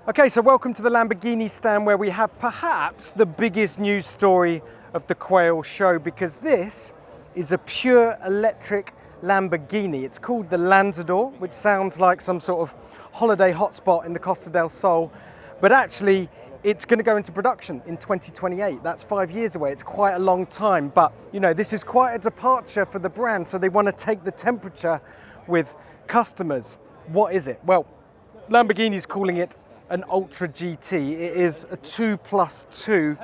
Okay, so welcome to the Lamborghini stand where we have perhaps the biggest news story of the Quail show, because this is a pure electric Lamborghini. It's called the Lanzador, which sounds like some sort of holiday hotspot in the Costa del Sol, but actually it's going to go into production in 2028. That's 5 years away. It's quite a long time, but you know, this is quite a departure for the brand, so they want to take the temperature with customers. What is it? Well, Lamborghini's calling it an Ultra GT. It is a 2+2.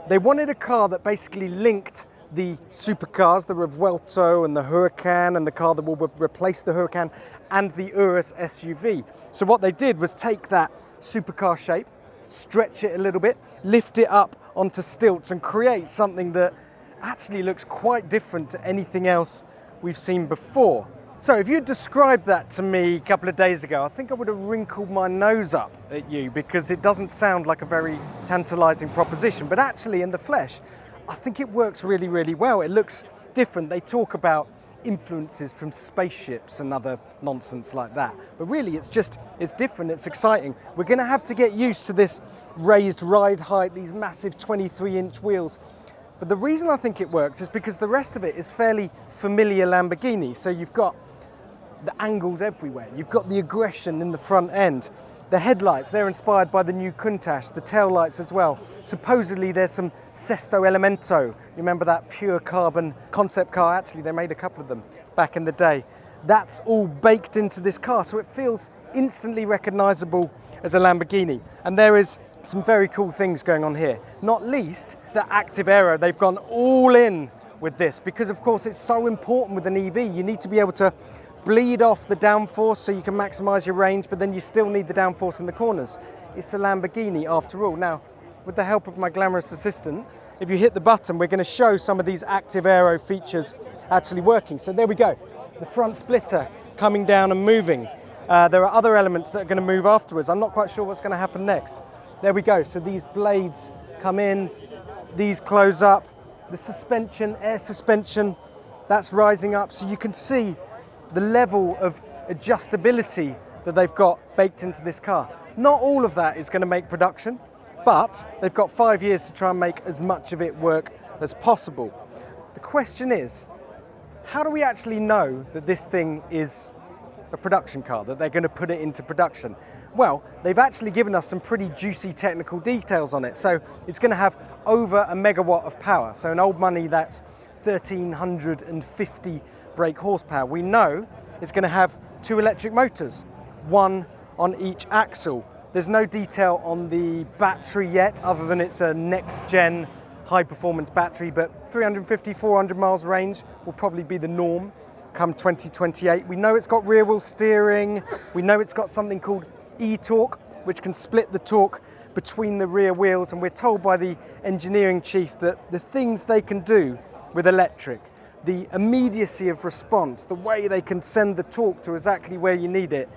They wanted a car that basically linked the supercars, the Revuelto and the Huracán, and the car that will replace the Huracán, and the Urus SUV. So what they did was take that supercar shape, stretch it a little bit, lift it up onto stilts, and create something that actually looks quite different to anything else we've seen before. So if you described that to me a couple of days ago, I think I would have wrinkled my nose up at you, because it doesn't sound like a very tantalizing proposition. But actually in the flesh, I think it works really, really well. It looks different. They talk about influences from spaceships and other nonsense like that. But really it's different, it's exciting. We're going to have to get used to this raised ride height, these massive 23-inch wheels. But the reason I think it works is because the rest of it is fairly familiar Lamborghini. So you've got the angles everywhere. You've got the aggression in the front end. The headlights, they're inspired by the new Countach, the tail lights as well. Supposedly there's some Sesto Elemento. You remember that pure carbon concept car? Actually, they made a couple of them back in the day. That's all baked into this car, so it feels instantly recognizable as a Lamborghini. And there is some very cool things going on here. Not least the active aero. They've gone all in with this because, of course, it's so important with an EV. You need to be able to bleed off the downforce so you can maximize your range, but then you still need the downforce in the corners. It's a Lamborghini after all. Now, with the help of my glamorous assistant, if you hit the button, we're going to show some of these active aero features actually working. So there we go. The front splitter coming down and moving. There are other elements that are going to move afterwards. I'm not quite sure what's going to happen next. There we go. So these blades come in, these close up. The suspension, air suspension, that's rising up. So you can see the level of adjustability that they've got baked into this car. Not all of that is going to make production, but they've got 5 years to try and make as much of it work as possible. The question is, how do we actually know that this thing is a production car, that they're going to put it into production? Well, they've actually given us some pretty juicy technical details on it. So it's going to have over a megawatt of power. So in old money, that's 1,350 brake horsepower. We know it's going to have 2 electric motors, 1 on each axle. There's no detail on the battery yet, other than it's a next-gen high-performance battery, but 350, 400 miles range will probably be the norm come 2028. We know it's got rear-wheel steering. We know it's got something called e-torque, which can split the torque between the rear wheels, and we're told by the engineering chief that the things they can do with electric, the immediacy of response, the way they can send the torque to exactly where you need it,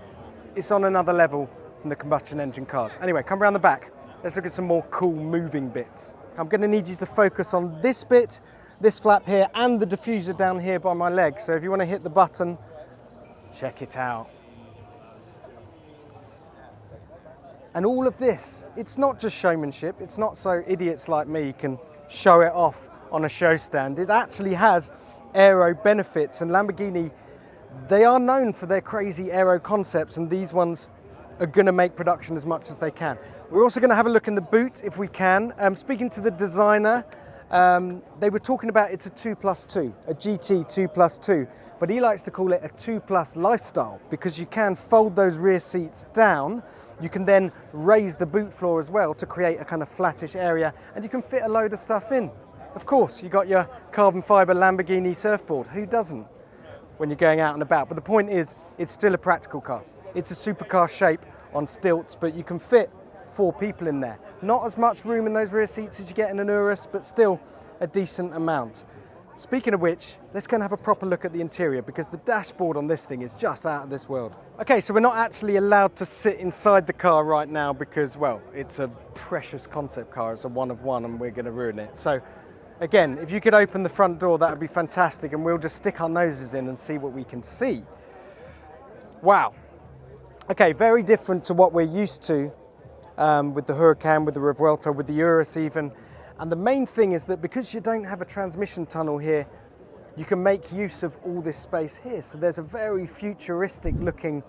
it's on another level from the combustion engine cars. Anyway, come around the back. Let's look at some more cool moving bits. I'm going to need you to focus on this bit, this flap here, and the diffuser down here by my leg. So if you want to hit the button, check it out. And all of this, it's not just showmanship. It's not so idiots like me can show it off on a show stand. It actually has aero benefits, and Lamborghini, they are known for their crazy aero concepts, and these ones are going to make production as much as they can. We're also going to have a look in the boot if we can. Speaking to the designer, they were talking about it's a 2+2, a GT 2+2, but he likes to call it a 2+ lifestyle, because you can fold those rear seats down. You can then raise the boot floor as well to create a kind of flattish area, and you can fit a load of stuff in. Of course, you got your carbon fiber Lamborghini surfboard. Who doesn't when you're going out and about? But the point is, it's still a practical car. It's a supercar shape on stilts, but you can fit 4 people in there. Not as much room in those rear seats as you get in an Urus, but still a decent amount. Speaking of which, let's go and have a proper look at the interior, because the dashboard on this thing is just out of this world. Okay, so we're not actually allowed to sit inside the car right now because, well, it's a precious concept car. It's a one of one and we're going to ruin it. So again, if you could open the front door, that would be fantastic, and we'll just stick our noses in and see what we can see. Wow. Okay, very different to what we're used to with the Huracán, with the Revuelto, with the Urus even. And the main thing is that because you don't have a transmission tunnel here, you can make use of all this space here. So there's a very futuristic looking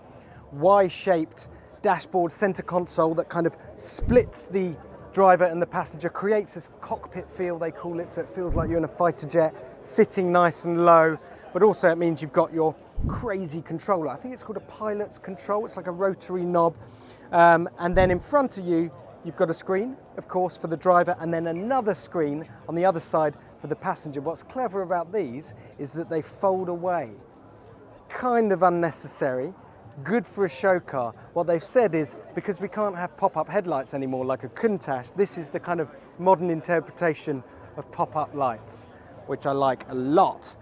Y-shaped dashboard center console that kind of splits the driver and the passenger, creates this cockpit feel, they call it, so it feels like you're in a fighter jet, sitting nice and low, but also it means you've got your crazy controller. I think it's called a pilot's control. It's like a rotary knob. And then in front of you, you've got a screen, of course, for the driver, and then another screen on the other side for the passenger. What's clever about these is that they fold away. Kind of unnecessary, good for a show car. What they've said is, because we can't have pop-up headlights anymore like a Countach, this is the kind of modern interpretation of pop-up lights, which I like a lot.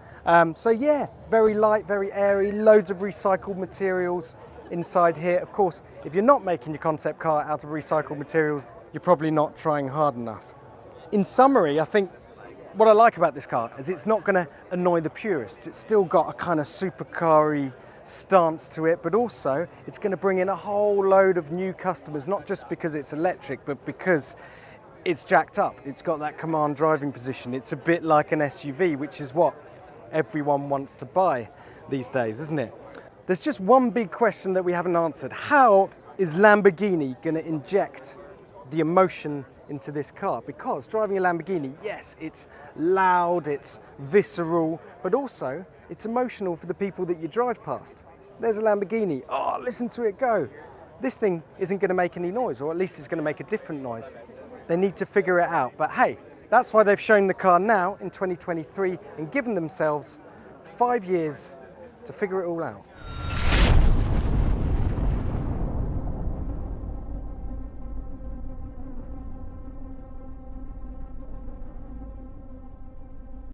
So yeah, very light, very airy, loads of recycled materials inside here. Of course, if you're not making your concept car out of recycled materials, you're probably not trying hard enough. In summary, I think what I like about this car is it's not going to annoy the purists. It's still got a kind of supercar-y stance to it, but also it's going to bring in a whole load of new customers, not just because it's electric, but because it's jacked up. It's got that command driving position. It's a bit like an SUV, which is what everyone wants to buy these days, isn't it? There's just one big question that we haven't answered. How is Lamborghini going to inject the emotion into this car? Because driving a Lamborghini, yes, it's loud, it's visceral, but also it's emotional for the people that you drive past. There's a Lamborghini, oh, listen to it go. This thing isn't going to make any noise, or at least it's going to make a different noise. They need to figure it out, but hey, that's why they've shown the car now in 2023 and given themselves 5 years to figure it all out.